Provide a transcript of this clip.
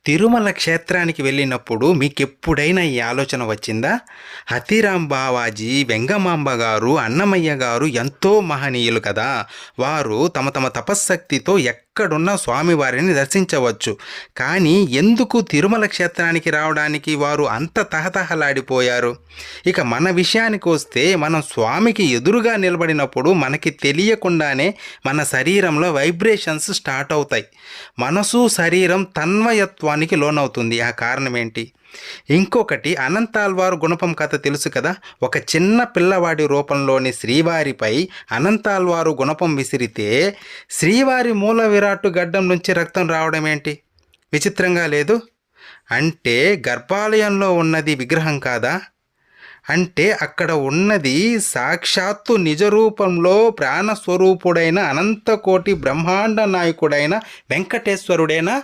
తిరుమల క్షేత్రానికి వెళ్ళినప్పుడు మీకెప్పుడైనా ఈ ఆలోచన వచ్చిందా? హతీరాం బావాజీ, వెంగమాంబ గారు, అన్నమయ్య గారు ఎంతో మహనీయులు కదా. వారు తమ తమ తపశ్శక్తితో ఎక్కడున్న స్వామివారిని దర్శించవచ్చు. కానీ ఎందుకు తిరుమల క్షేత్రానికి రావడానికి వారు అంత తహతహలాడిపోయారు? ఇక మన విషయానికి వస్తే, మనం స్వామికి ఎదురుగా నిలబడినప్పుడు మనకి తెలియకుండానే మన శరీరంలో వైబ్రేషన్స్ స్టార్ట్ అవుతాయి. మనసు శరీరం తన్మయత్వానికి లోనవుతుంది. ఆ కారణం ఏంటి? ఇంకొకటి, అనంతాల్వారు గుణపం కథ తెలుసు కదా. ఒక చిన్న పిల్లవాడి రూపంలోని శ్రీవారిపై అనంతాల్వారు గుణపం విసిరితే శ్రీవారి మూల విరాట్టు గడ్డం నుంచి రక్తం రావడం ఏంటి? విచిత్రంగా లేదు? అంటే గర్భాలయంలో ఉన్నది విగ్రహం కాదా? అంటే అక్కడ ఉన్నది సాక్షాత్తు నిజరూపంలో ప్రాణస్వరూపుడైన అనంతకోటి బ్రహ్మాండ నాయకుడైన వెంకటేశ్వరుడేనా?